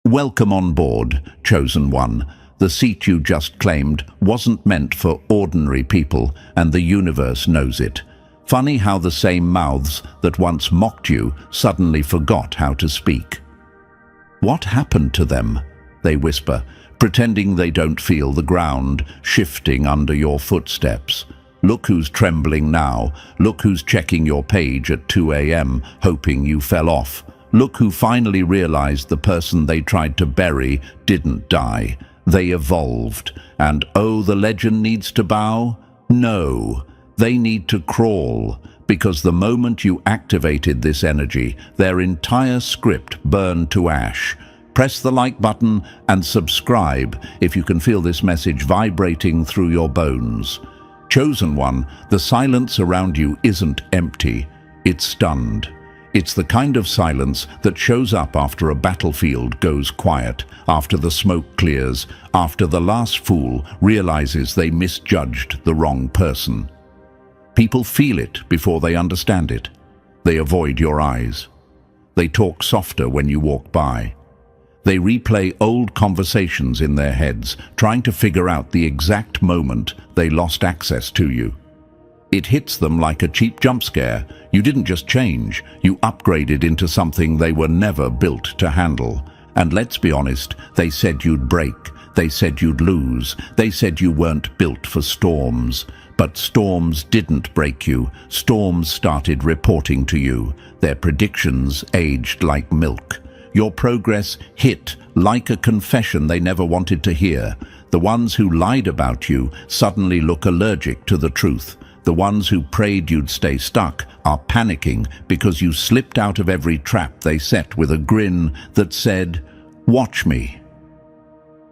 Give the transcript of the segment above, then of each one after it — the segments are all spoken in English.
Welcome on board, Chosen One. The seat you just claimed wasn't meant for ordinary people, and the universe knows it. Funny how the same mouths that once mocked you suddenly forgot how to speak. What happened to them? They whisper, pretending they don't feel the ground shifting under your footsteps. Look who's trembling now. Look who's checking your page at 2 a.m., hoping you fell off. Look who finally realized the person they tried to bury didn't die. They evolved. And oh, the legend needs to bow? No, they need to crawl. Because the moment you activated this energy, their entire script burned to ash. Press the like button and subscribe if you can feel this message vibrating through your bones. Chosen One, the silence around you isn't empty, it's stunned. It's the kind of silence that shows up after a battlefield goes quiet, after the smoke clears, after the last fool realizes they misjudged the wrong person. People feel it before they understand it. They avoid your eyes. They talk softer when you walk by. They replay old conversations in their heads, trying to figure out the exact moment they lost access to you. It hits them like a cheap jump scare. You didn't just change, you upgraded into something they were never built to handle. And let's be honest, they said you'd break, they said you'd lose, they said you weren't built for storms. But storms didn't break you, storms started reporting to you. Their predictions aged like milk. Your progress hit like a confession they never wanted to hear. The ones who lied about you suddenly look allergic to the truth. The ones who prayed you'd stay stuck are panicking because you slipped out of every trap they set with a grin that said, "Watch me."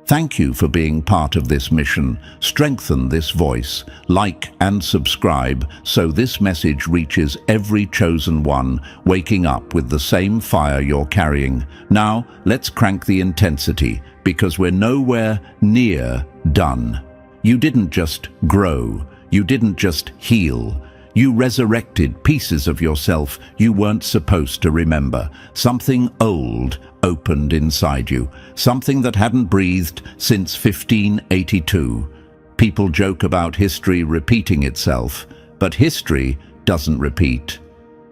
Thank you for being part of this mission. Strengthen this voice, like and subscribe so this message reaches every chosen one, waking up with the same fire you're carrying. Now, let's crank the intensity, because we're nowhere near done. You didn't just grow. You didn't just heal. You resurrected pieces of yourself you weren't supposed to remember. Something old opened inside you, something that hadn't breathed since 1582. People joke about history repeating itself, but history doesn't repeat.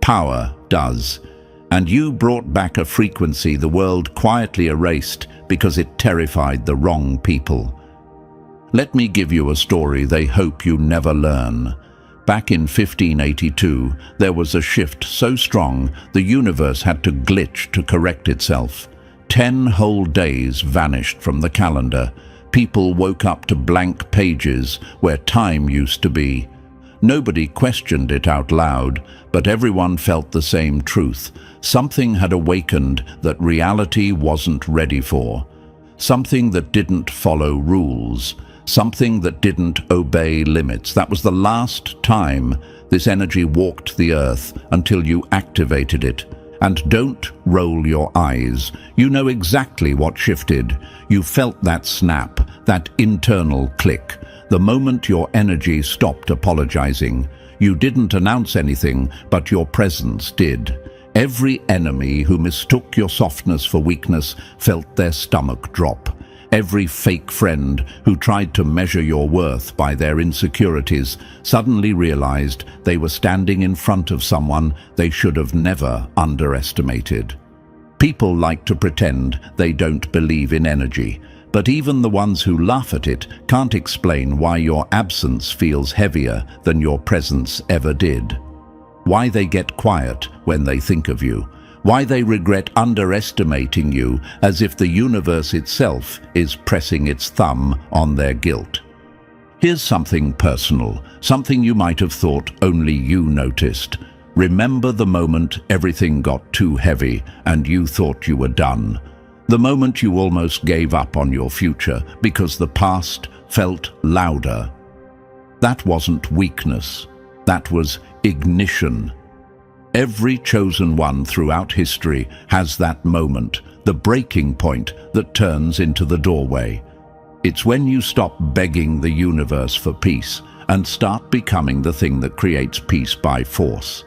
Power does. And you brought back a frequency the world quietly erased because it terrified the wrong people. Let me give you a story they hope you never learn. Back in 1582, there was a shift so strong the universe had to glitch to correct itself. 10 whole days vanished from the calendar. People woke up to blank pages where time used to be. Nobody questioned it out loud, but everyone felt the same truth. Something had awakened that reality wasn't ready for. Something that didn't follow rules. Something that didn't obey limits. That was the last time this energy walked the earth until you activated it. And don't roll your eyes. You know exactly what shifted. You felt that snap, that internal click. The moment your energy stopped apologizing. You didn't announce anything, but your presence did. Every enemy who mistook your softness for weakness felt their stomach drop. Every fake friend who tried to measure your worth by their insecurities suddenly realized they were standing in front of someone they should have never underestimated. People like to pretend they don't believe in energy, but even the ones who laugh at it can't explain why your absence feels heavier than your presence ever did. Why they get quiet when they think of you. Why they regret underestimating you as if the universe itself is pressing its thumb on their guilt. Here's something personal, something you might have thought only you noticed. Remember the moment everything got too heavy and you thought you were done. The moment you almost gave up on your future because the past felt louder. That wasn't weakness. That was ignition. Every chosen one throughout history has that moment, the breaking point that turns into the doorway. It's when you stop begging the universe for peace and start becoming the thing that creates peace by force.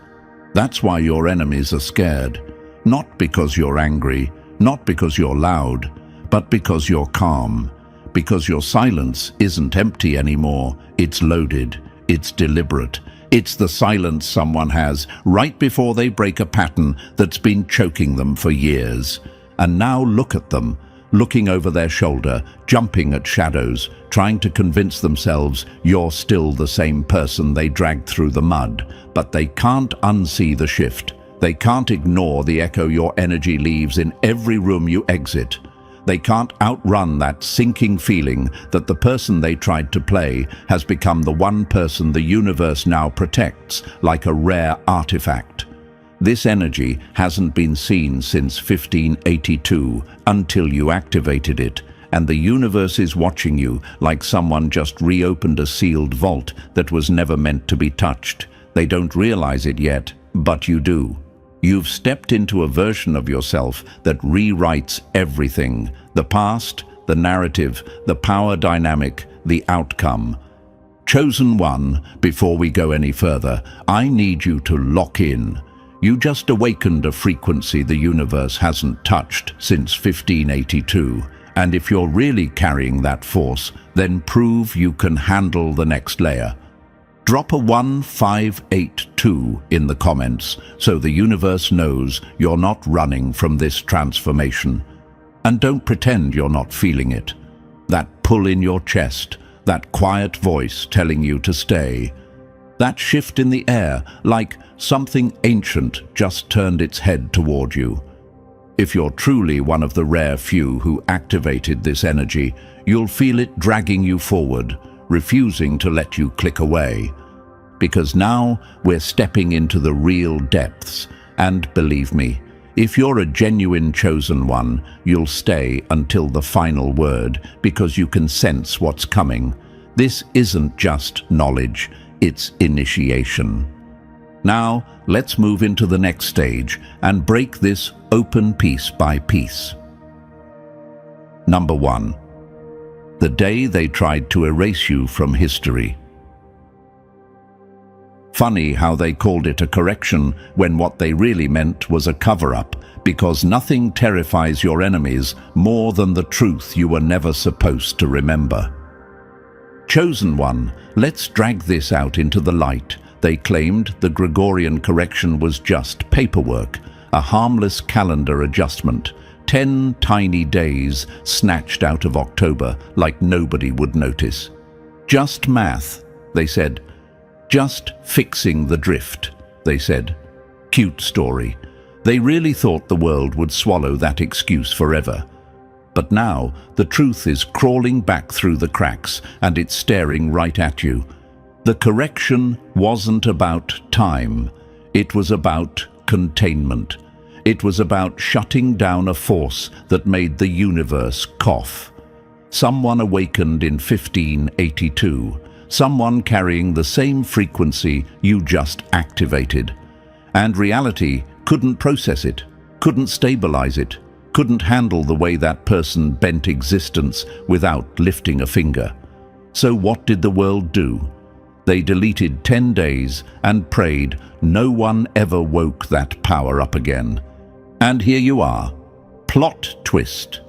That's why your enemies are scared. Not because you're angry, not because you're loud, but because you're calm. Because your silence isn't empty anymore, it's loaded, it's deliberate. It's the silence someone has right before they break a pattern that's been choking them for years. And now look at them, looking over their shoulder, jumping at shadows, trying to convince themselves you're still the same person they dragged through the mud. But they can't unsee the shift. They can't ignore the echo your energy leaves in every room you exit. They can't outrun that sinking feeling that the person they tried to play has become the one person the universe now protects like a rare artifact. This energy hasn't been seen since 1582 until you activated it, and the universe is watching you like someone just reopened a sealed vault that was never meant to be touched. They don't realize it yet, but you do. You've stepped into a version of yourself that rewrites everything: the past, the narrative, the power dynamic, the outcome. Chosen One, before we go any further, I need you to lock in. You just awakened a frequency the universe hasn't touched since 1582, and if you're really carrying that force, then prove you can handle the next layer. Drop a 1582 in the comments so the universe knows you're not running from this transformation. And don't pretend you're not feeling it. That pull in your chest, that quiet voice telling you to stay. That shift in the air, like something ancient just turned its head toward you. If you're truly one of the rare few who activated this energy, you'll feel it dragging you forward, refusing to let you click away. Because now we're stepping into the real depths, and believe me, if you're a genuine chosen one, you'll stay until the final word, because you can sense what's coming. This isn't just knowledge, it's initiation. Now, let's move into the next stage and break this open piece by piece. Number 1. The day they tried to erase you from history. Funny how they called it a correction when what they really meant was a cover-up, because nothing terrifies your enemies more than the truth you were never supposed to remember. Chosen One, let's drag this out into the light. They claimed the Gregorian correction was just paperwork, a harmless calendar adjustment, 10 tiny days snatched out of October like nobody would notice. Just math, they said. Just fixing the drift, they said. Cute story. They really thought the world would swallow that excuse forever. But now the truth is crawling back through the cracks, and it's staring right at you. The correction wasn't about time. It was about containment. It was about shutting down a force that made the universe cough. Someone awakened in 1582. Someone carrying the same frequency you just activated. And reality couldn't process it, couldn't stabilize it, couldn't handle the way that person bent existence without lifting a finger. So what did the world do? They deleted 10 days and prayed no one ever woke that power up again. And here you are. Plot twist.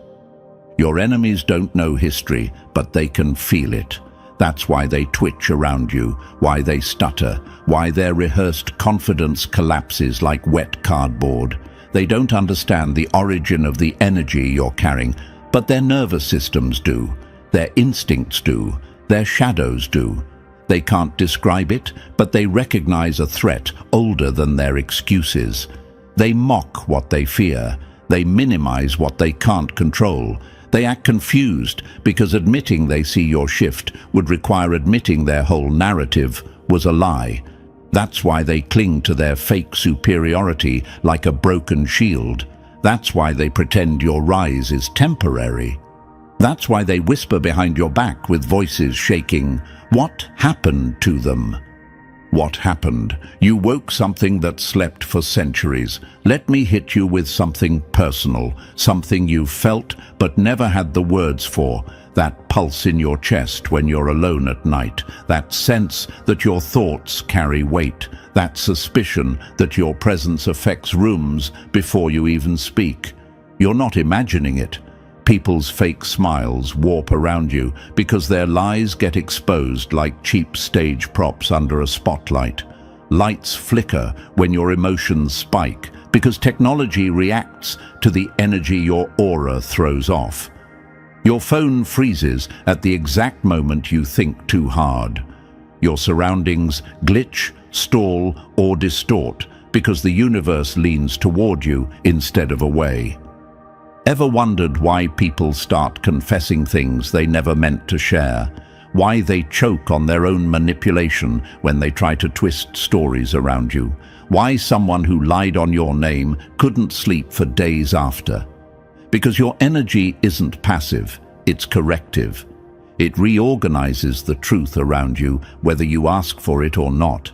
Your enemies don't know history, but they can feel it. That's why they twitch around you, why they stutter, why their rehearsed confidence collapses like wet cardboard. They don't understand the origin of the energy you're carrying, but their nervous systems do, their instincts do, their shadows do. They can't describe it, but they recognize a threat older than their excuses. They mock what they fear. They minimize what they can't control. They act confused because admitting they see your shift would require admitting their whole narrative was a lie. That's why they cling to their fake superiority like a broken shield. That's why they pretend your rise is temporary. That's why they whisper behind your back with voices shaking. What happened to them? What happened? You woke something that slept for centuries. Let me hit you with something personal, something you felt but never had the words for. That pulse in your chest when you're alone at night. That sense that your thoughts carry weight. That suspicion that your presence affects rooms before you even speak. You're not imagining it. People's fake smiles warp around you because their lies get exposed like cheap stage props under a spotlight. Lights flicker when your emotions spike because technology reacts to the energy your aura throws off. Your phone freezes at the exact moment you think too hard. Your surroundings glitch, stall, or distort because the universe leans toward you instead of away. Ever wondered why people start confessing things they never meant to share? Why they choke on their own manipulation when they try to twist stories around you? Why someone who lied on your name couldn't sleep for days after? Because your energy isn't passive, it's corrective. It reorganizes the truth around you, whether you ask for it or not.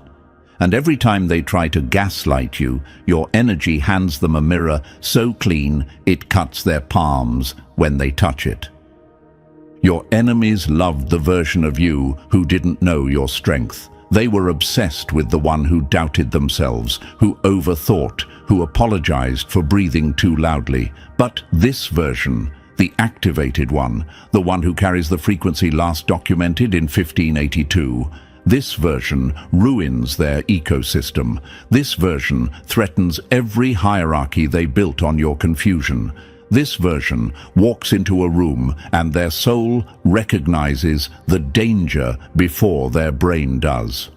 And every time they try to gaslight you, your energy hands them a mirror so clean it cuts their palms when they touch it. Your enemies loved the version of you who didn't know your strength. They were obsessed with the one who doubted themselves, who overthought, who apologized for breathing too loudly. But this version, the activated one, the one who carries the frequency last documented in 1582, this version ruins their ecosystem. This version threatens every hierarchy they built on your confusion. This version walks into a room and their soul recognizes the danger before their brain does.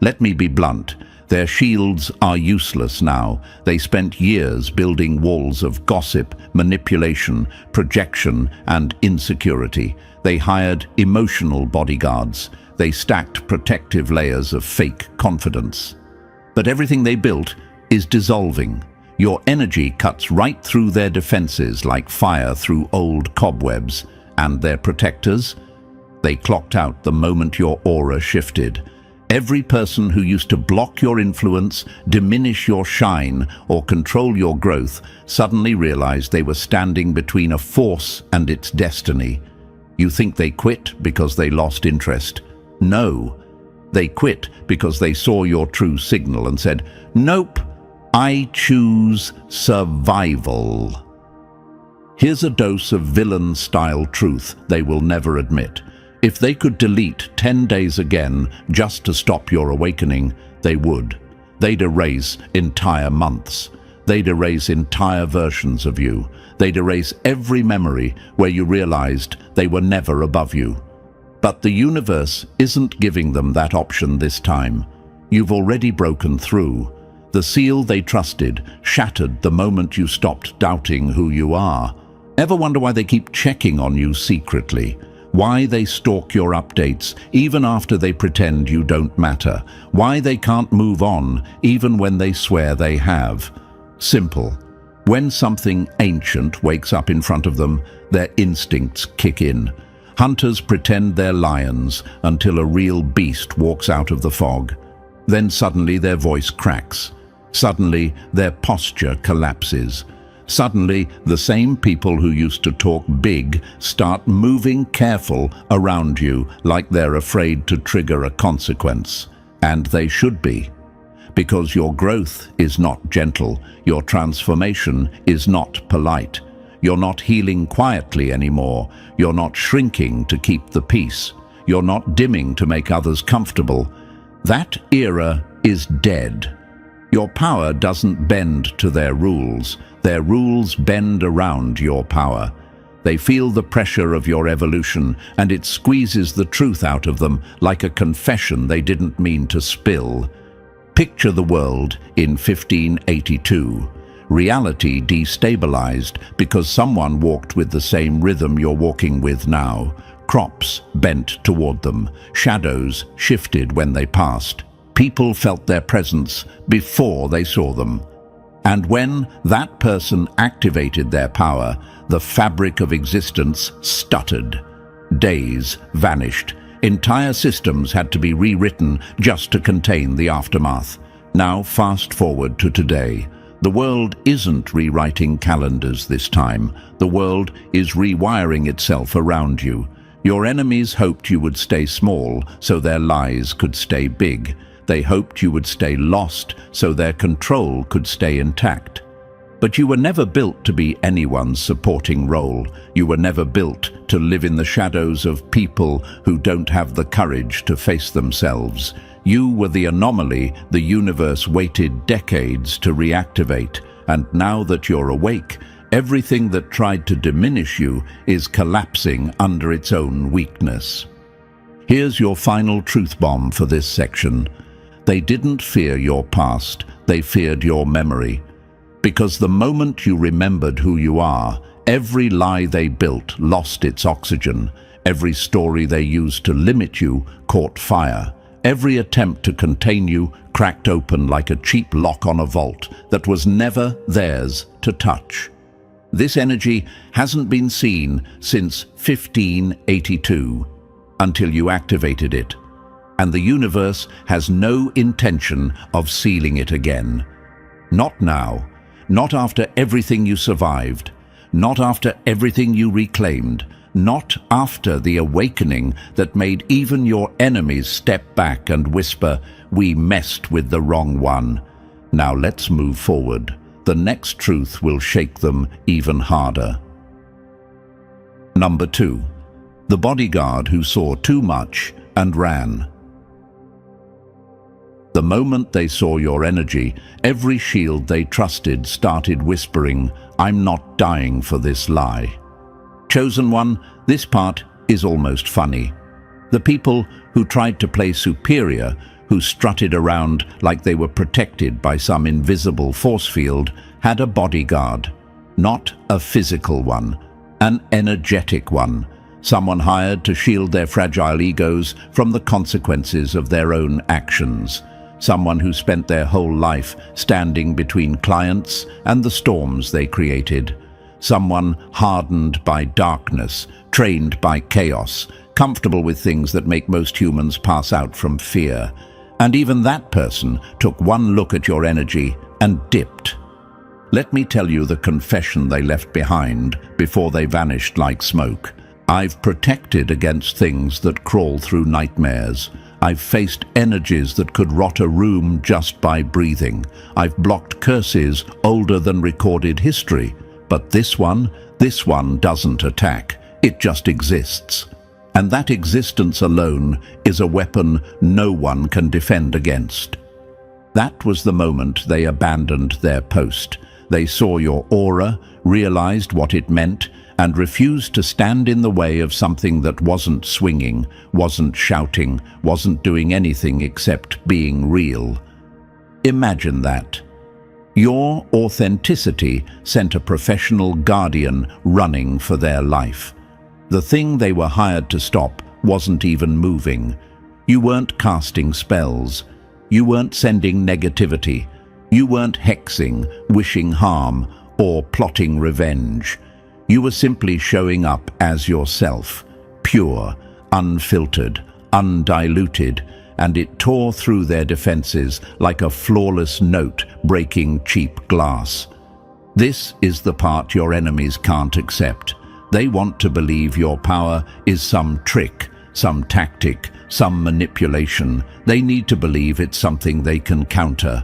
Let me be blunt. Their shields are useless now. They spent years building walls of gossip, manipulation, projection, and insecurity. They hired emotional bodyguards. They stacked protective layers of fake confidence. But everything they built is dissolving. Your energy cuts right through their defenses like fire through old cobwebs. And their protectors? They clocked out the moment your aura shifted. Every person who used to block your influence, diminish your shine, or control your growth suddenly realized they were standing between a force and its destiny. You think they quit because they lost interest? No. They quit because they saw your true signal and said, "Nope, I choose survival." Here's a dose of villain-style truth they will never admit. If they could delete 10 days again just to stop your awakening, they would. They'd erase entire months. They'd erase entire versions of you. They'd erase every memory where you realized they were never above you. But the universe isn't giving them that option this time. You've already broken through. The seal they trusted shattered the moment you stopped doubting who you are. Ever wonder why they keep checking on you secretly? Why they stalk your updates even after they pretend you don't matter? Why they can't move on even when they swear they have? Simple. When something ancient wakes up in front of them, their instincts kick in. Hunters pretend they're lions until a real beast walks out of the fog. Then suddenly their voice cracks. Suddenly their posture collapses. Suddenly the same people who used to talk big start moving careful around you like they're afraid to trigger a consequence. And they should be. Because your growth is not gentle. Your transformation is not polite. You're not healing quietly anymore. You're not shrinking to keep the peace. You're not dimming to make others comfortable. That era is dead. Your power doesn't bend to their rules. Their rules bend around your power. They feel the pressure of your evolution, and it squeezes the truth out of them like a confession they didn't mean to spill. Picture the world in 1582. Reality destabilized because someone walked with the same rhythm you're walking with now. Crops bent toward them. Shadows shifted when they passed. People felt their presence before they saw them. And when that person activated their power, the fabric of existence stuttered. Days vanished. Entire systems had to be rewritten just to contain the aftermath. Now fast forward to today. The world isn't rewriting calendars this time. The world is rewiring itself around you. Your enemies hoped you would stay small so their lies could stay big. They hoped you would stay lost so their control could stay intact. But you were never built to be anyone's supporting role. You were never built to live in the shadows of people who don't have the courage to face themselves. You were the anomaly the universe waited decades to reactivate, and now that you're awake, everything that tried to diminish you is collapsing under its own weakness. Here's your final truth bomb for this section. They didn't fear your past, they feared your memory. Because the moment you remembered who you are, every lie they built lost its oxygen. Every story they used to limit you caught fire. Every attempt to contain you cracked open like a cheap lock on a vault that was never theirs to touch. This energy hasn't been seen since 1582, until you activated it. And the universe has no intention of sealing it again. Not now. Not after everything you survived, not after everything you reclaimed, not after the awakening that made even your enemies step back and whisper, "We messed with the wrong one." Now let's move forward. The next truth will shake them even harder. Number 2. The bodyguard who saw too much and ran. The moment they saw your energy, every shield they trusted started whispering, "I'm not dying for this lie." Chosen one, this part is almost funny. The people who tried to play superior, who strutted around like they were protected by some invisible force field, had a bodyguard. Not a physical one, an energetic one. Someone hired to shield their fragile egos from the consequences of their own actions. Someone who spent their whole life standing between clients and the storms they created. Someone hardened by darkness, trained by chaos, comfortable with things that make most humans pass out from fear. And even that person took one look at your energy and dipped. Let me tell you the confession they left behind before they vanished like smoke. I've protected against things that crawl through nightmares. I've faced energies that could rot a room just by breathing. I've blocked curses older than recorded history. But this one doesn't attack. It just exists. And that existence alone is a weapon no one can defend against. That was the moment they abandoned their post. They saw your aura, realized what it meant, and refused to stand in the way of something that wasn't swinging, wasn't shouting, wasn't doing anything except being real. Imagine that. Your authenticity sent a professional guardian running for their life. The thing they were hired to stop wasn't even moving. You weren't casting spells. You weren't sending negativity. You weren't hexing, wishing harm, or plotting revenge. You were simply showing up as yourself, pure, unfiltered, undiluted, and it tore through their defenses like a flawless note breaking cheap glass. This is the part your enemies can't accept. They want to believe your power is some trick, some tactic, some manipulation. They need to believe it's something they can counter.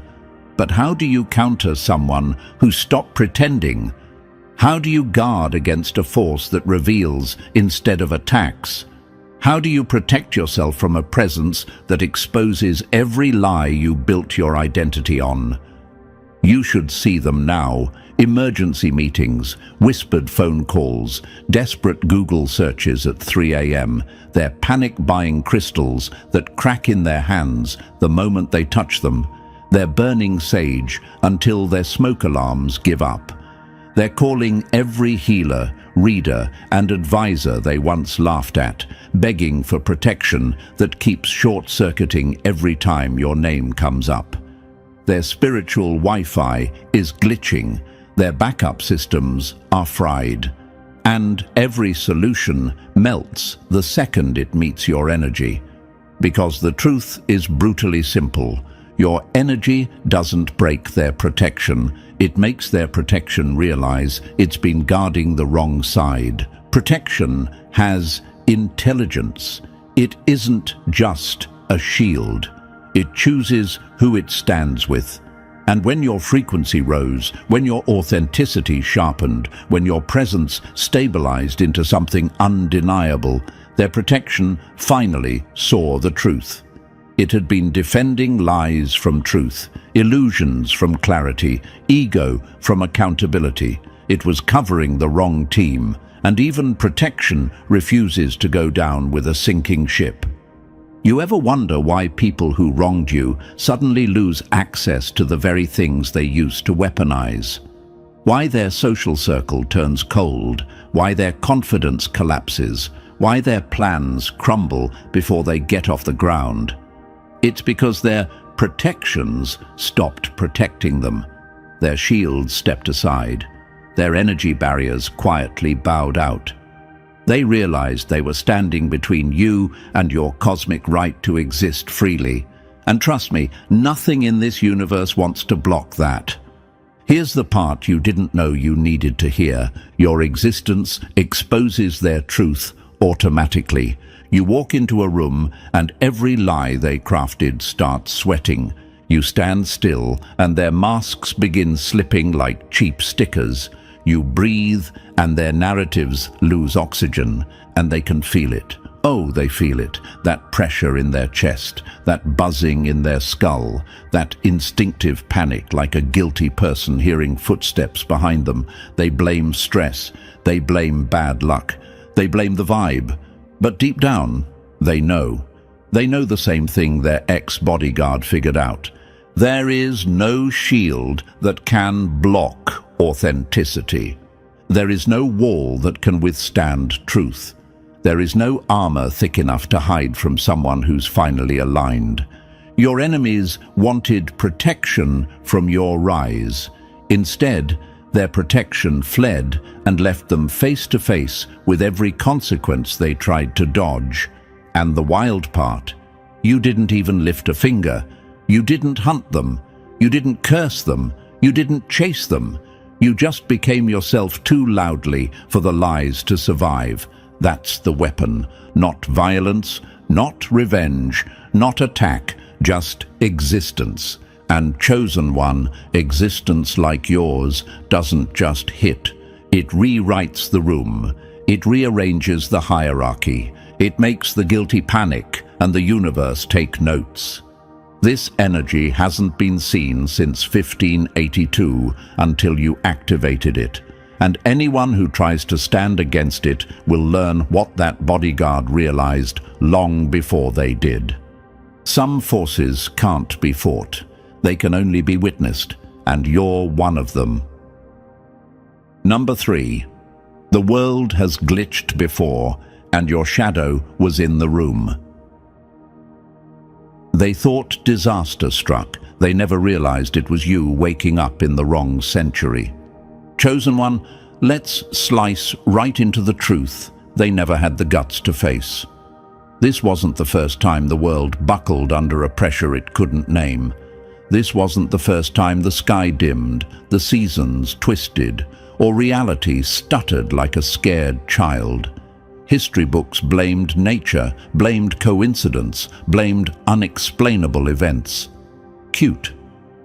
But how do you counter someone who stopped pretending? How do you guard against a force that reveals instead of attacks? How do you protect yourself from a presence that exposes every lie you built your identity on? You should see them now. Emergency meetings, whispered phone calls, desperate Google searches at 3 a.m. They're panic-buying crystals that crack in their hands the moment they touch them. They're burning sage until their smoke alarms give up. They're calling every healer, reader, and advisor they once laughed at, begging for protection that keeps short-circuiting every time your name comes up. Their spiritual Wi-Fi is glitching, their backup systems are fried, and every solution melts the second it meets your energy. Because the truth is brutally simple. Your energy doesn't break their protection. It makes their protection realize it's been guarding the wrong side. Protection has intelligence. It isn't just a shield. It chooses who it stands with. And when your frequency rose, when your authenticity sharpened, when your presence stabilized into something undeniable, their protection finally saw the truth. It had been defending lies from truth, illusions from clarity, ego from accountability. It was covering the wrong team, and even protection refuses to go down with a sinking ship. You ever wonder why people who wronged you suddenly lose access to the very things they used to weaponize? Why their social circle turns cold, why their confidence collapses, why their plans crumble before they get off the ground? It's because their protections stopped protecting them. Their shields stepped aside. Their energy barriers quietly bowed out. They realized they were standing between you and your cosmic right to exist freely. And trust me, nothing in this universe wants to block that. Here's the part you didn't know you needed to hear. Your existence exposes their truth automatically. You walk into a room and every lie they crafted starts sweating. You stand still and their masks begin slipping like cheap stickers. You breathe and their narratives lose oxygen, and they can feel it. Oh, they feel it. That pressure in their chest, that buzzing in their skull, that instinctive panic like a guilty person hearing footsteps behind them. They blame stress. They blame bad luck. They blame the vibe. But deep down, they know. They know the same thing their ex-bodyguard figured out. There is no shield that can block authenticity. There is no wall that can withstand truth. There is no armor thick enough to hide from someone who's finally aligned. Your enemies wanted protection from your rise. Instead, their protection fled and left them face to face with every consequence they tried to dodge. And the wild part, you didn't even lift a finger. You didn't hunt them. You didn't curse them. You didn't chase them. You just became yourself too loudly for the lies to survive. That's the weapon. Not violence, not revenge, not attack, just existence. And chosen one, existence like yours, doesn't just hit. It rewrites the room. It rearranges the hierarchy. It makes the guilty panic and the universe take notes. This energy hasn't been seen since 1582 until you activated it. And anyone who tries to stand against it will learn what that bodyguard realized long before they did. Some forces can't be fought. They can only be witnessed, and you're one of them. Number 3. The world has glitched before, and your shadow was in the room. They thought disaster struck. They never realized it was you waking up in the wrong century. Chosen one, let's slice right into the truth they never had the guts to face. This wasn't the first time the world buckled under a pressure it couldn't name. This wasn't the first time the sky dimmed, the seasons twisted, or reality stuttered like a scared child. History books blamed nature, blamed coincidence, blamed unexplainable events. Cute.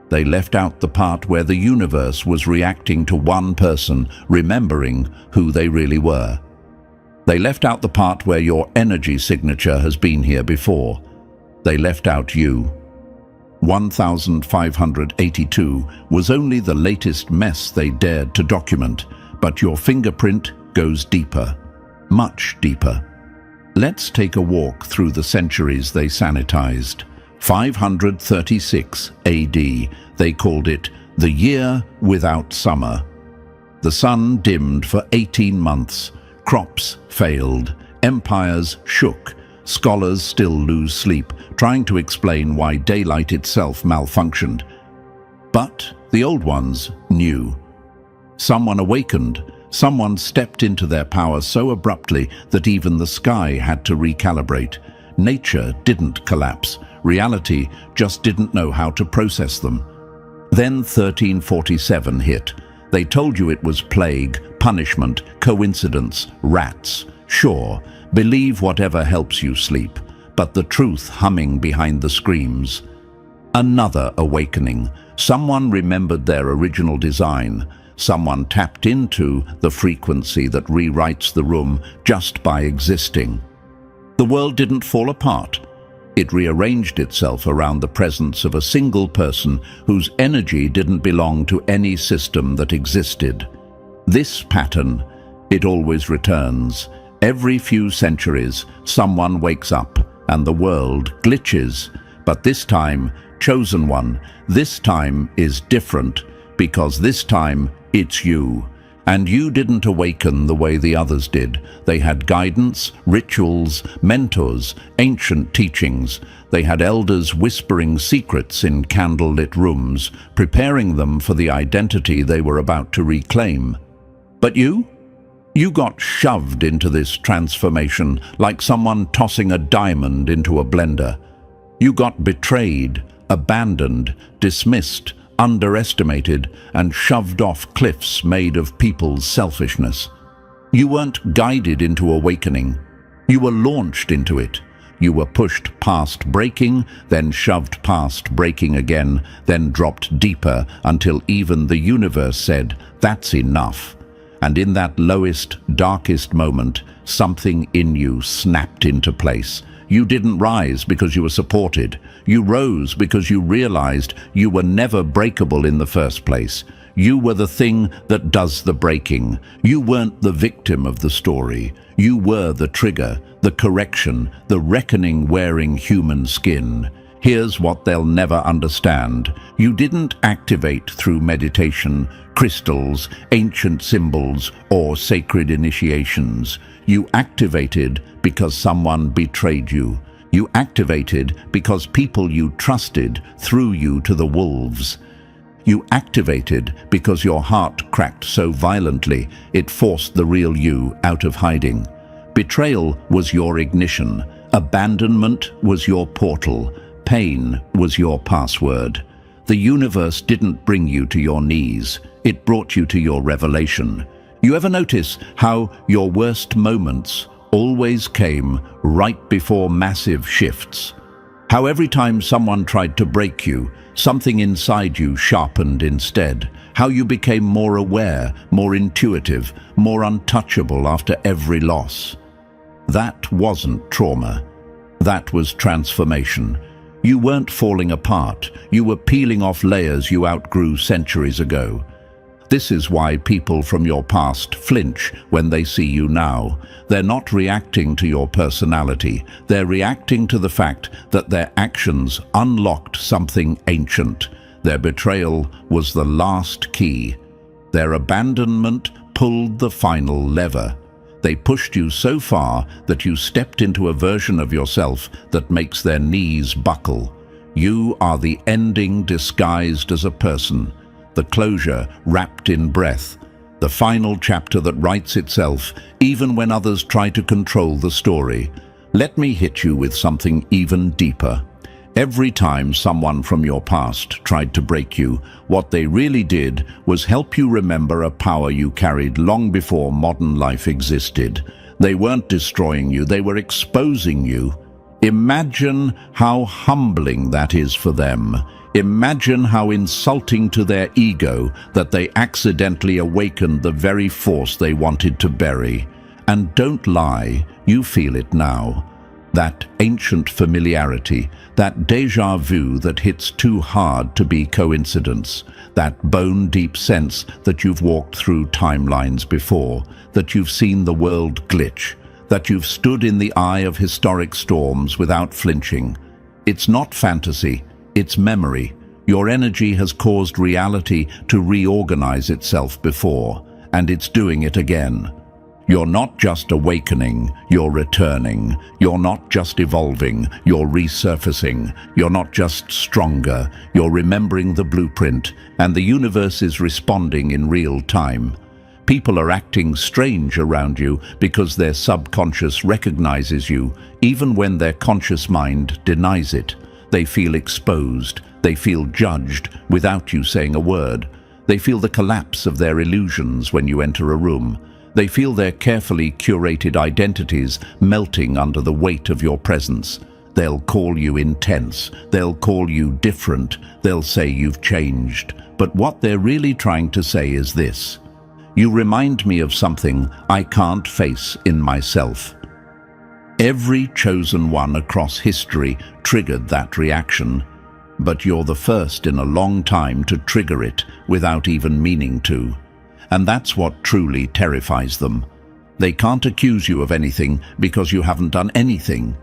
They left out the part where the universe was reacting to one person, remembering who they really were. They left out the part where your energy signature has been here before. They left out you. 1582 was only the latest mess they dared to document, but your fingerprint goes deeper. Much deeper. Let's take a walk through the centuries they sanitized. 536 AD, they called it the year without summer. The sun dimmed for 18 months. Crops failed. Empires shook. Scholars still lose sleep, trying to explain why daylight itself malfunctioned. But the old ones knew. Someone awakened. Someone stepped into their power so abruptly that even the sky had to recalibrate. Nature didn't collapse. Reality just didn't know how to process them. Then 1347 hit. They told you it was plague, punishment, coincidence, rats. Sure, believe whatever helps you sleep, but the truth humming behind the screams. Another awakening. Someone remembered their original design. Someone tapped into the frequency that rewrites the room just by existing. The world didn't fall apart. It rearranged itself around the presence of a single person whose energy didn't belong to any system that existed. This pattern, it always returns. Every few centuries, someone wakes up and the world glitches. But this time, chosen one, this time is different, because this time it's you. And you didn't awaken the way the others did. They had guidance, rituals, mentors, ancient teachings. They had elders whispering secrets in candlelit rooms, preparing them for the identity they were about to reclaim. But you? You got shoved into this transformation like someone tossing a diamond into a blender. You got betrayed, abandoned, dismissed, underestimated, and shoved off cliffs made of people's selfishness. You weren't guided into awakening. You were launched into it. You were pushed past breaking, then shoved past breaking again, then dropped deeper until even the universe said, "That's enough." And in that lowest, darkest moment, something in you snapped into place. You didn't rise because you were supported. You rose because you realized you were never breakable in the first place. You were the thing that does the breaking. You weren't the victim of the story. You were the trigger, the correction, the reckoning wearing human skin. Here's what they'll never understand. You didn't activate through meditation, crystals, ancient symbols, or sacred initiations. You activated because someone betrayed you. You activated because people you trusted threw you to the wolves. You activated because your heart cracked so violently it forced the real you out of hiding. Betrayal was your ignition. Abandonment was your portal. Pain was your password. The universe didn't bring you to your knees. It brought you to your revelation. You ever notice how your worst moments always came right before massive shifts? How every time someone tried to break you, something inside you sharpened instead? How you became more aware, more intuitive, more untouchable after every loss? That wasn't trauma. That was transformation. You weren't falling apart. You were peeling off layers you outgrew centuries ago. This is why people from your past flinch when they see you now. They're not reacting to your personality. They're reacting to the fact that their actions unlocked something ancient. Their betrayal was the last key. Their abandonment pulled the final lever. They pushed you so far that you stepped into a version of yourself that makes their knees buckle. You are the ending disguised as a person. The closure wrapped in breath, the final chapter that writes itself even when others try to control the story. Let me hit you with something even deeper. Every time someone from your past tried to break you, what they really did was help you remember a power you carried long before modern life existed. They weren't destroying you, they were exposing you. Imagine how humbling that is for them. Imagine how insulting to their ego that they accidentally awakened the very force they wanted to bury. And don't lie, you feel it now. That ancient familiarity, that déjà vu that hits too hard to be coincidence, that bone-deep sense that you've walked through timelines before, that you've seen the world glitch, that you've stood in the eye of historic storms without flinching. It's not fantasy. It's memory. Your energy has caused reality to reorganize itself before, and it's doing it again. You're not just awakening, you're returning. You're not just evolving, you're resurfacing. You're not just stronger, you're remembering the blueprint, and the universe is responding in real time. People are acting strange around you because their subconscious recognizes you, even when their conscious mind denies it. They feel exposed. They feel judged without you saying a word. They feel the collapse of their illusions when you enter a room. They feel their carefully curated identities melting under the weight of your presence. They'll call you intense, they'll call you different, they'll say you've changed. But what they're really trying to say is this: you remind me of something I can't face in myself. Every chosen one across history triggered that reaction, but you're the first in a long time to trigger it without even meaning to. And that's what truly terrifies them. They can't accuse you of anything because you haven't done anything.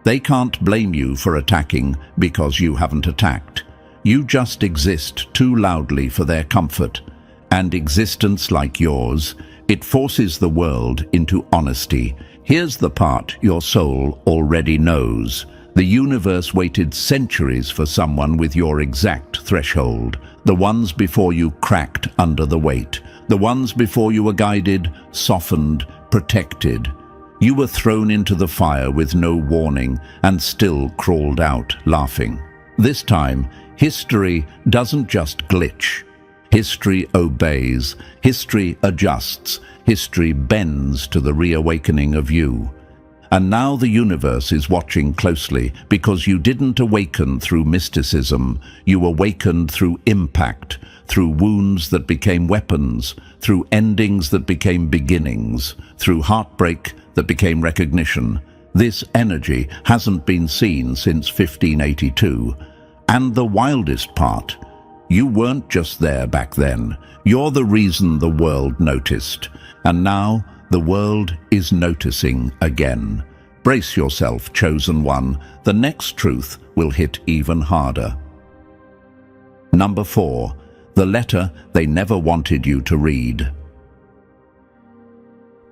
They can't blame you for attacking because you haven't attacked. You just exist too loudly for their comfort. And existence like yours, it forces the world into honesty. Here's the part your soul already knows. The universe waited centuries for someone with your exact threshold. The ones before you cracked under the weight. The ones before you were guided, softened, protected. You were thrown into the fire with no warning and still crawled out laughing. This time, history doesn't just glitch. History obeys, history adjusts, history bends to the reawakening of you. And now the universe is watching closely because you didn't awaken through mysticism, you awakened through impact, through wounds that became weapons, through endings that became beginnings, through heartbreak that became recognition. This energy hasn't been seen since 1582. And the wildest part, you weren't just there back then. You're the reason the world noticed. And now the world is noticing again. Brace yourself, chosen one. The next truth will hit even harder. Number 4. The letter they never wanted you to read.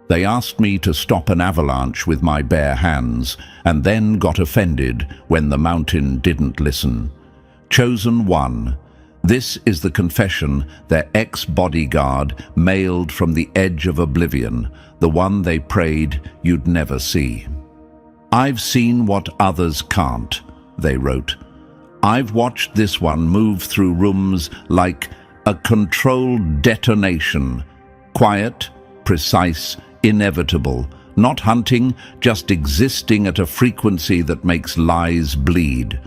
They asked me to stop an avalanche with my bare hands, and then got offended when the mountain didn't listen. Chosen one. This is the confession their ex-bodyguard mailed from the edge of oblivion, the one they prayed you'd never see. "I've seen what others can't," they wrote. "I've watched this one move through rooms like a controlled detonation. Quiet, precise, inevitable. Not hunting, just existing at a frequency that makes lies bleed.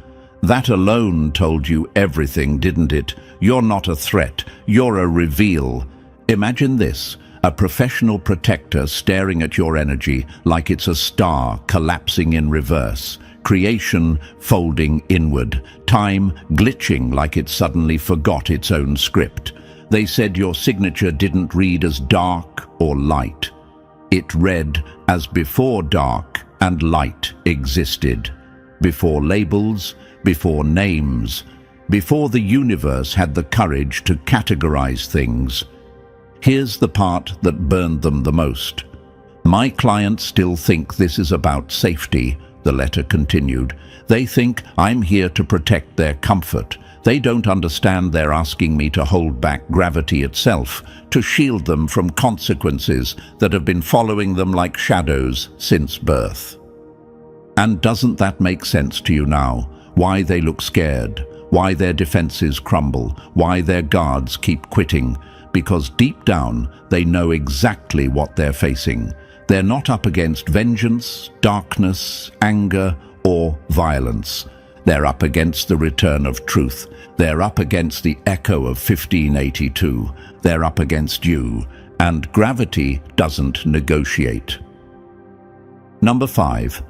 That alone told you everything, didn't it? You're not a threat, you're a reveal." Imagine this, a professional protector staring at your energy like it's a star collapsing in reverse. Creation folding inward, time glitching like it suddenly forgot its own script. They said your signature didn't read as dark or light. It read as before dark and light existed. Before labels, before names, before the universe had the courage to categorize things. Here's the part that burned them the most. "My clients still think this is about safety," the letter continued. "They think I'm here to protect their comfort. They don't understand they're asking me to hold back gravity itself, to shield them from consequences that have been following them like shadows since birth." And doesn't that make sense to you now? Why they look scared, why their defenses crumble, why their guards keep quitting? Because deep down, they know exactly what they're facing. They're not up against vengeance, darkness, anger, or violence. They're up against the return of truth. They're up against the echo of 1582. They're up against you, and gravity doesn't negotiate. Number 5.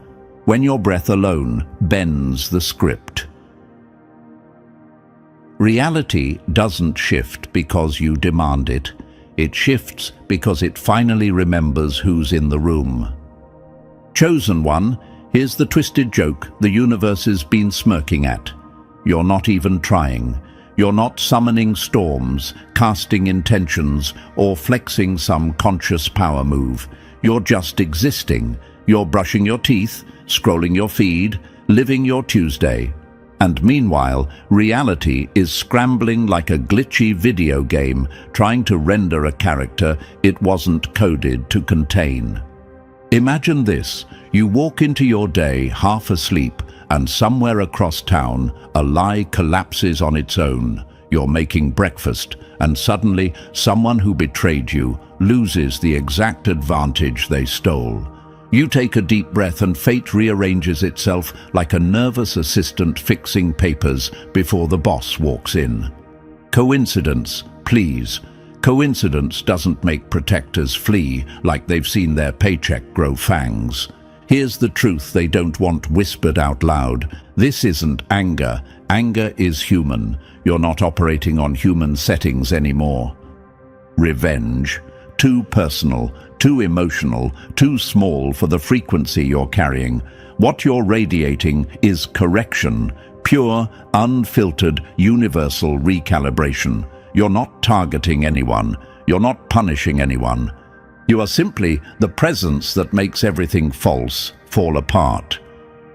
When your breath alone bends the script. Reality doesn't shift because you demand it. It shifts because it finally remembers who's in the room. Chosen one, here's the twisted joke the universe has been smirking at. You're not even trying. You're not summoning storms, casting intentions, or flexing some conscious power move. You're just existing. You're brushing your teeth, scrolling your feed, living your Tuesday. And meanwhile, reality is scrambling like a glitchy video game, trying to render a character it wasn't coded to contain. Imagine this. You walk into your day half asleep, and somewhere across town, a lie collapses on its own. You're making breakfast, and suddenly someone who betrayed you loses the exact advantage they stole. You take a deep breath and fate rearranges itself like a nervous assistant fixing papers before the boss walks in. Coincidence, please. Coincidence doesn't make protectors flee like they've seen their paycheck grow fangs. Here's the truth they don't want whispered out loud. This isn't anger. Anger is human. You're not operating on human settings anymore. Revenge. Too personal, too emotional, too small for the frequency you're carrying. What you're radiating is correction, pure, unfiltered, universal recalibration. You're not targeting anyone. You're not punishing anyone. You are simply the presence that makes everything false fall apart.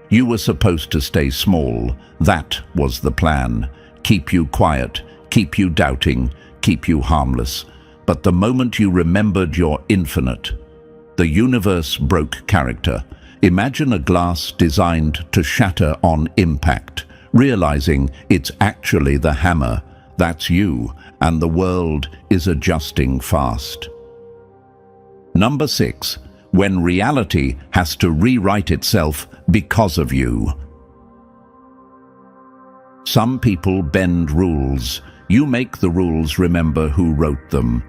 You were supposed to stay small. That was the plan. Keep you quiet, keep you doubting, keep you harmless. But the moment you remembered you're infinite, the universe broke character. Imagine a glass designed to shatter on impact, realizing it's actually the hammer. That's you, and the world is adjusting fast. Number 6. When reality has to rewrite itself because of you. Some people bend rules. You make the rules remember who wrote them.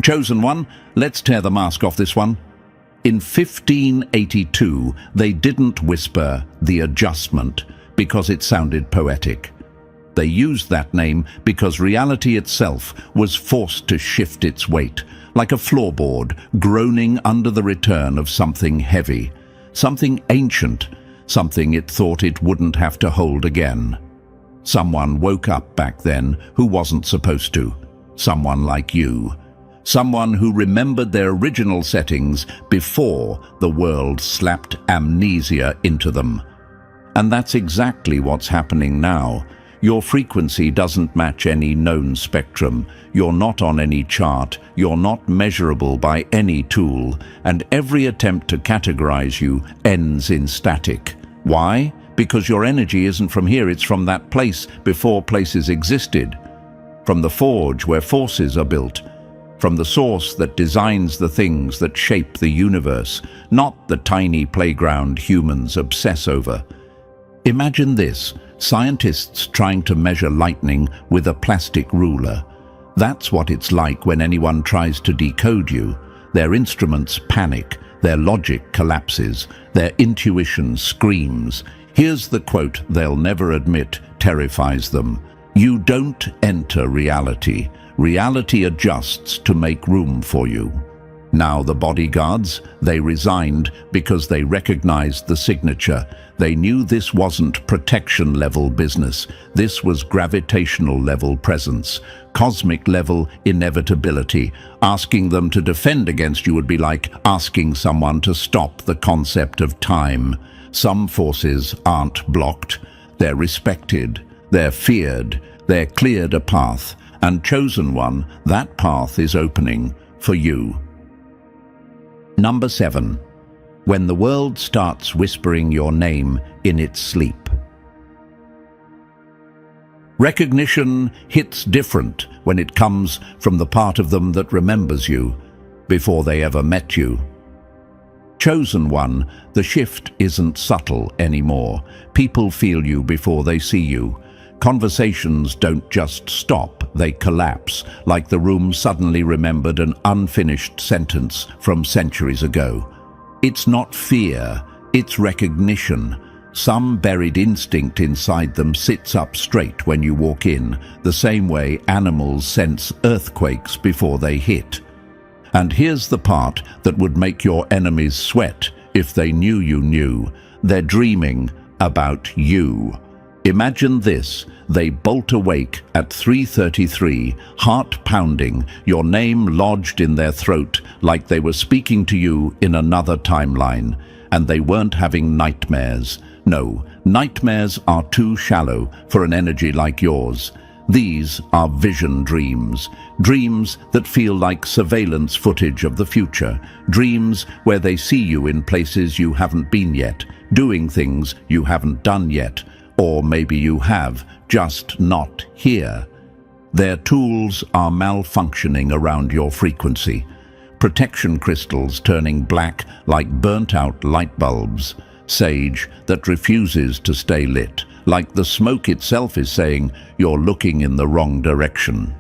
Chosen one, let's tear the mask off this one. In 1582, they didn't whisper the adjustment because it sounded poetic. They used that name because reality itself was forced to shift its weight, like a floorboard groaning under the return of something heavy, something ancient, something it thought it wouldn't have to hold again. Someone woke up back then who wasn't supposed to. Someone like you. Someone who remembered their original settings before the world slapped amnesia into them. And that's exactly what's happening now. Your frequency doesn't match any known spectrum. You're not on any chart. You're not measurable by any tool. And every attempt to categorize you ends in static. Why? Because your energy isn't from here, it's from that place before places existed. From the forge where forces are built. From the source that designs the things that shape the universe, not the tiny playground humans obsess over. Imagine this, scientists trying to measure lightning with a plastic ruler. That's what it's like when anyone tries to decode you. Their instruments panic, their logic collapses, their intuition screams. Here's the quote they'll never admit terrifies them. You don't enter reality. Reality adjusts to make room for you. Now the bodyguards, they resigned because they recognized the signature. They knew this wasn't protection-level business. This was gravitational-level presence, cosmic-level inevitability. Asking them to defend against you would be like asking someone to stop the concept of time. Some forces aren't blocked. They're respected. They're feared. They're cleared a path. And chosen one, that path is opening for you. Number 7. When the world starts whispering your name in its sleep. Recognition hits different when it comes from the part of them that remembers you before they ever met you. Chosen one, the shift isn't subtle anymore. People feel you before they see you. Conversations don't just stop, they collapse, like the room suddenly remembered an unfinished sentence from centuries ago. It's not fear, it's recognition. Some buried instinct inside them sits up straight when you walk in, the same way animals sense earthquakes before they hit. And here's the part that would make your enemies sweat if they knew you knew. They're dreaming about you. Imagine this, they bolt awake at 3:33, heart pounding, your name lodged in their throat like they were speaking to you in another timeline, and they weren't having nightmares. No, nightmares are too shallow for an energy like yours. These are vision dreams, dreams that feel like surveillance footage of the future, dreams where they see you in places you haven't been yet, doing things you haven't done yet, or maybe you have, just not here. Their tools are malfunctioning around your frequency. protection crystals turning black like burnt-out light bulbs, sage that refuses to stay lit, like the smoke itself is saying you're looking in the wrong direction.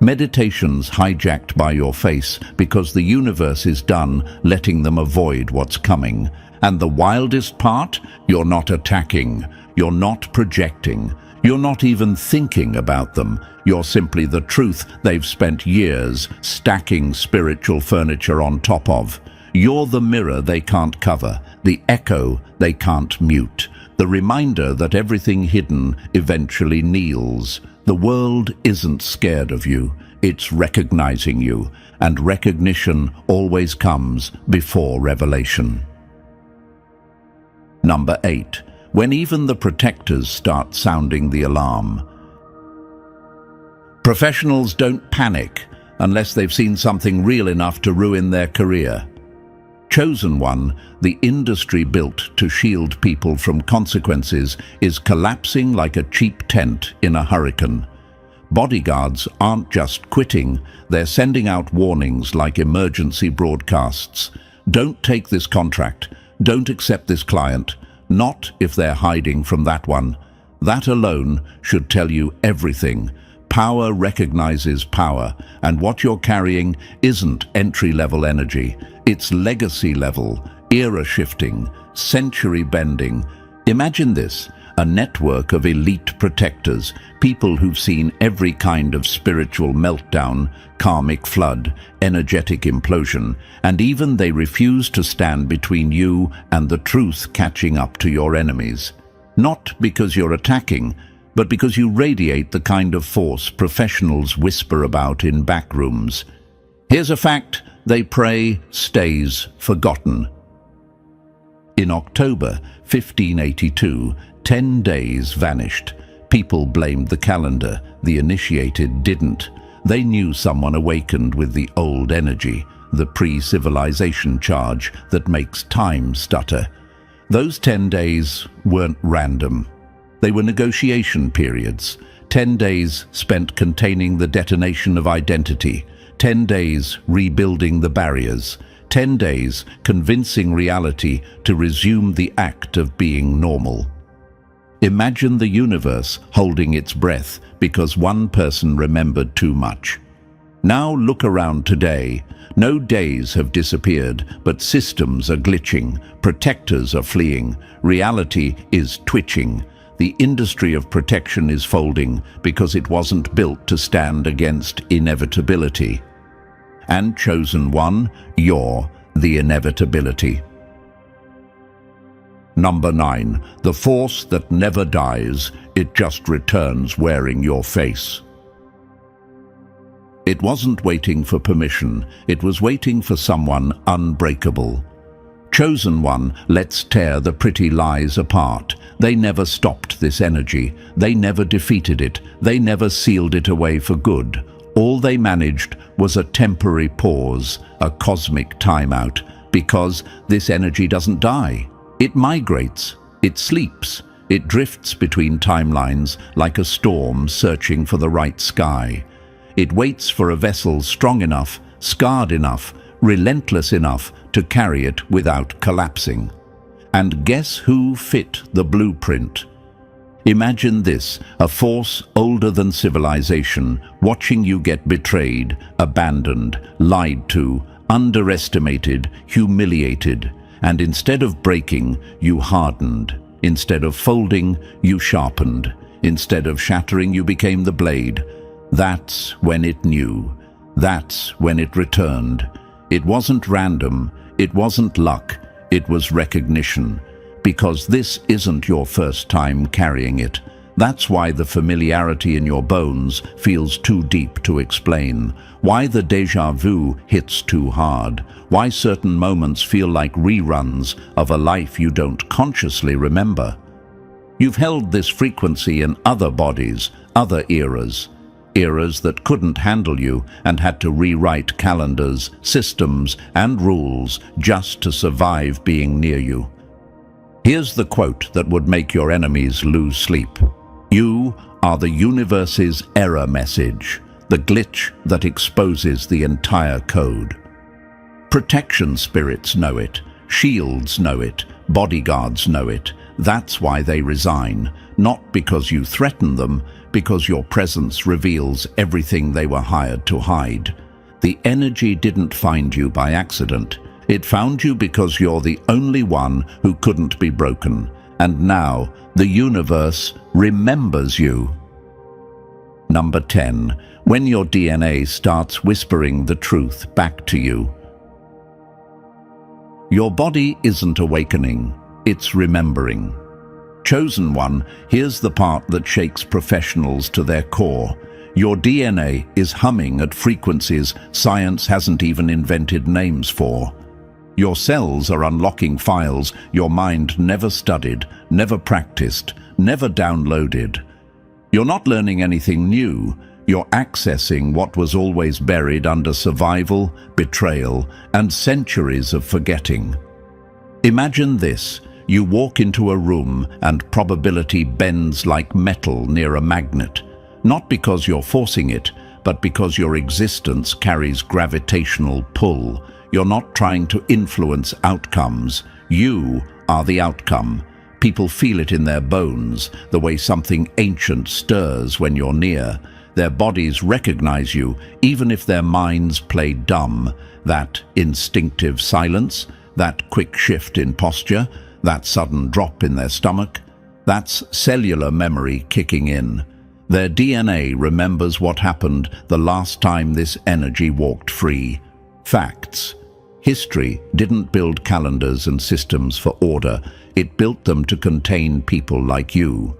Meditations hijacked by your face because the universe is done letting them avoid what's coming. And the wildest part? You're not attacking, you're not projecting, you're not even thinking about them. You're simply the truth they've spent years stacking spiritual furniture on top of. You're the mirror they can't cover, the echo they can't mute, the reminder that everything hidden eventually kneels. The world isn't scared of you, it's recognizing you, and recognition always comes before revelation. Number 8. When even the protectors start sounding the alarm. Professionals don't panic unless they've seen something real enough to ruin their career. Chosen One, the industry built to shield people from consequences, is collapsing like a cheap tent in a hurricane. Bodyguards aren't just quitting, they're sending out warnings like emergency broadcasts. Don't take this contract. Don't accept this client. Not if they're hiding from that one. That alone should tell you everything. Power recognizes power, and what you're carrying isn't entry-level energy. It's legacy-level, era-shifting, century-bending. Imagine this, a network of elite protectors, people who've seen every kind of spiritual meltdown, karmic flood, energetic implosion, and even they refuse to stand between you and the truth catching up to your enemies. Not because you're attacking, but because you radiate the kind of force professionals whisper about in back rooms. Here's a fact they pray stays forgotten. In October 1582, 10 days vanished. People blamed the calendar, the initiated didn't. They knew someone awakened with the old energy, the pre-civilization charge that makes time stutter. Those 10 days weren't random. They were negotiation periods. 10 days spent containing the detonation of identity. 10 days rebuilding the barriers. 10 days convincing reality to resume the act of being normal. Imagine the universe holding its breath because one person remembered too much. Now look around today. No days have disappeared, but systems are glitching, protectors are fleeing, reality is twitching. The industry of protection is folding because it wasn't built to stand against inevitability. And Chosen One, you're the inevitability. Number 9. The force that never dies, it just returns wearing your face. It wasn't waiting for permission, it was waiting for someone unbreakable. Chosen One, let's tear the pretty lies apart. They never stopped this energy, they never defeated it, they never sealed it away for good. All they managed was a temporary pause, a cosmic timeout, because this energy doesn't die. It migrates, it sleeps, it drifts between timelines like a storm searching for the right sky. It waits for a vessel strong enough, scarred enough, relentless enough to carry it without collapsing. And guess who fit the blueprint? Imagine this, a force older than civilization, watching you get betrayed, abandoned, lied to, underestimated, humiliated. And instead of breaking, you hardened. Instead of folding, you sharpened. Instead of shattering, you became the blade. That's when it knew. That's when it returned. It wasn't random. It wasn't luck. It was recognition. Because this isn't your first time carrying it. That's why the familiarity in your bones feels too deep to explain. Why the déjà vu hits too hard. Why certain moments feel like reruns of a life you don't consciously remember. You've held this frequency in other bodies, other eras. Eras that couldn't handle you and had to rewrite calendars, systems, and rules just to survive being near you. Here's the quote that would make your enemies lose sleep. You are the universe's error message, the glitch that exposes the entire code. Protection spirits know it, shields know it, bodyguards know it. That's why they resign, not because you threaten them, because your presence reveals everything they were hired to hide. The energy didn't find you by accident. It found you because you're the only one who couldn't be broken. And now, the universe remembers you. Number 10. When your DNA starts whispering the truth back to you. Your body isn't awakening, it's remembering. Chosen one, here's the part that shakes professionals to their core. Your DNA is humming at frequencies science hasn't even invented names for. Your cells are unlocking files your mind never studied, never practiced, never downloaded. You're not learning anything new. You're accessing what was always buried under survival, betrayal, and centuries of forgetting. Imagine this. You walk into a room and probability bends like metal near a magnet. Not because you're forcing it, but because your existence carries gravitational pull. You're not trying to influence outcomes. You are the outcome. People feel it in their bones, the way something ancient stirs when you're near. Their bodies recognize you, even if their minds play dumb. That instinctive silence, that quick shift in posture, that sudden drop in their stomach, that's cellular memory kicking in. Their DNA remembers what happened the last time this energy walked free. Facts. History didn't build calendars and systems for order. It built them to contain people like you.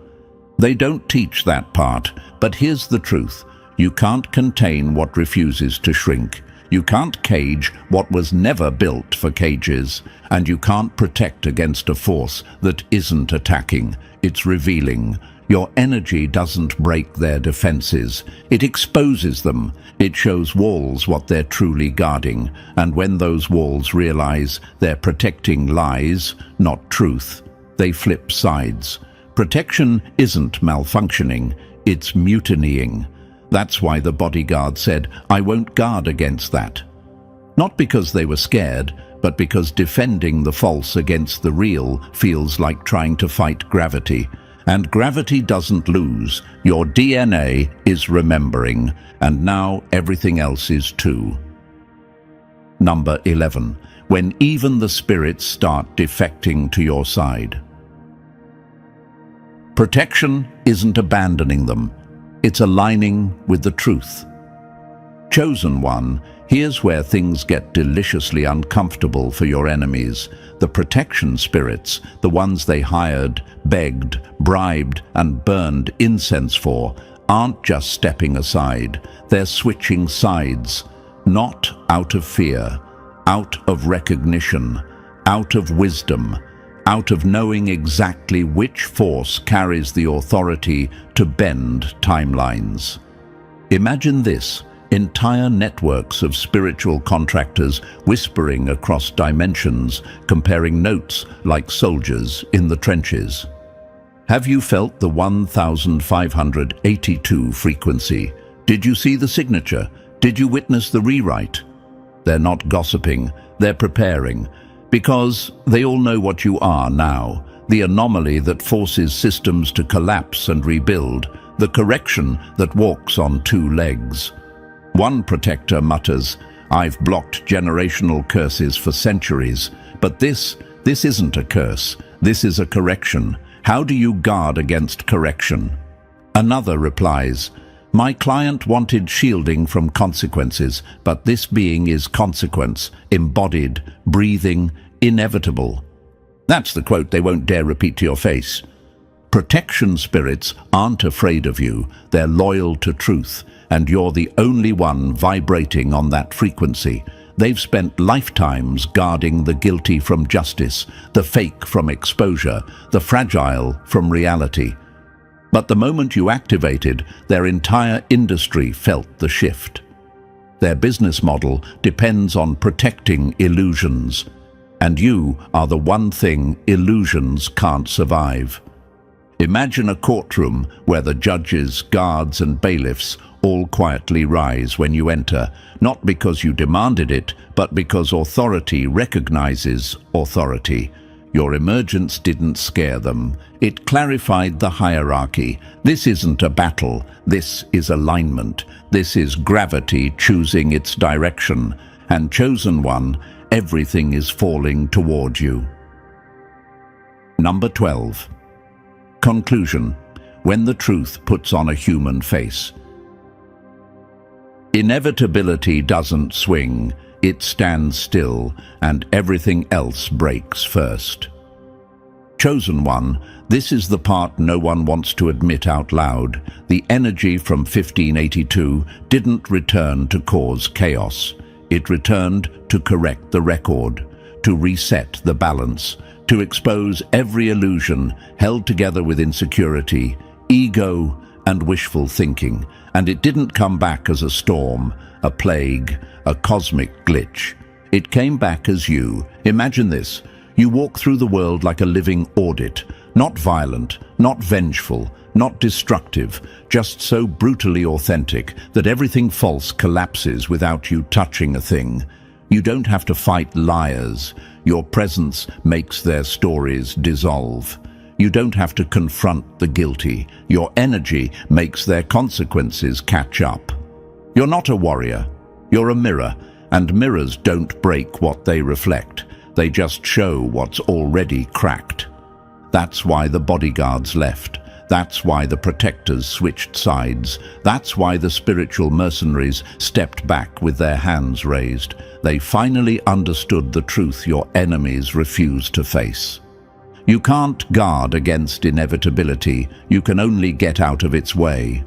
They don't teach that part, but here's the truth. You can't contain what refuses to shrink. You can't cage what was never built for cages. And you can't protect against a force that isn't attacking. It's revealing. Your energy doesn't break their defenses. It exposes them. It shows walls what they're truly guarding. And when those walls realize they're protecting lies, not truth, they flip sides. Protection isn't malfunctioning, it's mutinying. That's why the bodyguard said, "I won't guard against that." Not because they were scared, but because defending the false against the real feels like trying to fight gravity. And gravity doesn't lose. Your DNA is remembering, and now everything else is too. Number 11. When even the spirits start defecting to your side. Protection isn't abandoning them. It's aligning with the truth. Chosen one, here's where things get deliciously uncomfortable for your enemies. The protection spirits, the ones they hired, begged, bribed, and burned incense for, aren't just stepping aside. They're switching sides, not out of fear, out of recognition, out of wisdom, out of knowing exactly which force carries the authority to bend timelines. Imagine this. Entire networks of spiritual contractors whispering across dimensions, comparing notes like soldiers in the trenches. Have you felt the 1582 frequency? Did you see the signature? Did you witness the rewrite? They're not gossiping, they're preparing, because they all know what you are now, the anomaly that forces systems to collapse and rebuild, the correction that walks on two legs. One protector mutters, "I've blocked generational curses for centuries, but this isn't a curse, this is a correction. How do you guard against correction?" Another replies, "My client wanted shielding from consequences, but this being is consequence, embodied, breathing, inevitable." That's the quote they won't dare repeat to your face. Protection spirits aren't afraid of you, they're loyal to truth. And you're the only one vibrating on that frequency. They've spent lifetimes guarding the guilty from justice, the fake from exposure, the fragile from reality. But the moment you activated, their entire industry felt the shift. Their business model depends on protecting illusions. And you are the one thing illusions can't survive. Imagine a courtroom where the judges, guards, and bailiffs all quietly rise when you enter, not because you demanded it, but because authority recognizes authority. Your emergence didn't scare them. It clarified the hierarchy. This isn't a battle. This is alignment. This is gravity choosing its direction. And chosen one, everything is falling toward you. Number 12. Conclusion. When the truth puts on a human face. Inevitability doesn't swing, it stands still, and everything else breaks first. Chosen one, this is the part no one wants to admit out loud. The energy from 1582 didn't return to cause chaos. It returned to correct the record, to reset the balance, to expose every illusion held together with insecurity, ego, and wishful thinking. And it didn't come back as a storm, a plague, a cosmic glitch. It came back as you. Imagine this. You walk through the world like a living audit, not violent, not vengeful, not destructive, just so brutally authentic that everything false collapses without you touching a thing. You don't have to fight liars. Your presence makes their stories dissolve. You don't have to confront the guilty. Your energy makes their consequences catch up. You're not a warrior. You're a mirror, and mirrors don't break what they reflect. They just show what's already cracked. That's why the bodyguards left. That's why the protectors switched sides. That's why the spiritual mercenaries stepped back with their hands raised. They finally understood the truth your enemies refused to face. You can't guard against inevitability. You can only get out of its way.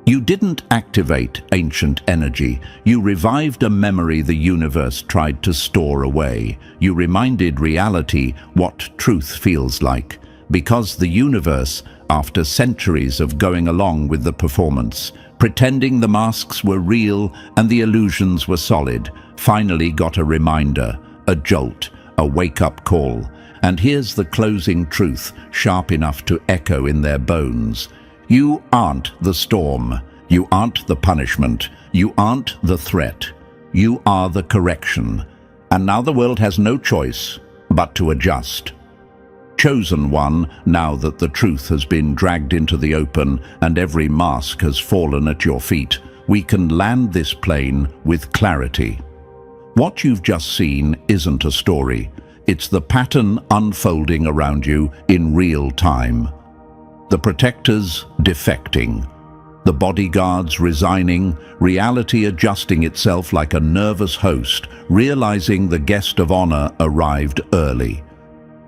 You didn't activate ancient energy. You revived a memory the universe tried to store away. You reminded reality what truth feels like. Because the universe, after centuries of going along with the performance, pretending the masks were real and the illusions were solid, finally got a reminder, a jolt, a wake-up call. And here's the closing truth, sharp enough to echo in their bones. You aren't the storm. You aren't the punishment. You aren't the threat. You are the correction. And now the world has no choice but to adjust. Chosen one, now that the truth has been dragged into the open and every mask has fallen at your feet, we can land this plane with clarity. What you've just seen isn't a story. It's the pattern unfolding around you in real time. The protectors defecting, the bodyguards resigning, reality adjusting itself like a nervous host, realizing the guest of honor arrived early.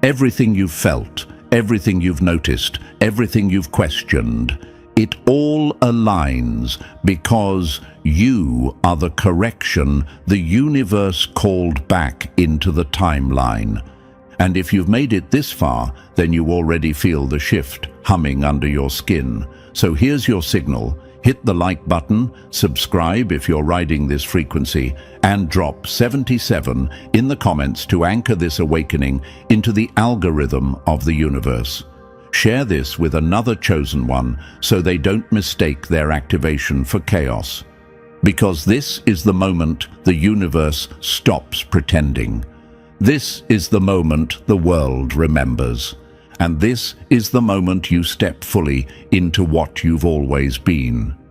Everything you've felt, everything you've noticed, everything you've questioned, it all aligns because you are the correction the universe called back into the timeline. And if you've made it this far, then you already feel the shift humming under your skin. So here's your signal. Hit the like button, subscribe if you're riding this frequency, and drop 77 in the comments to anchor this awakening into the algorithm of the universe. Share this with another chosen one so they don't mistake their activation for chaos. Because this is the moment the universe stops pretending. This is the moment the world remembers. And this is the moment you step fully into what you've always been.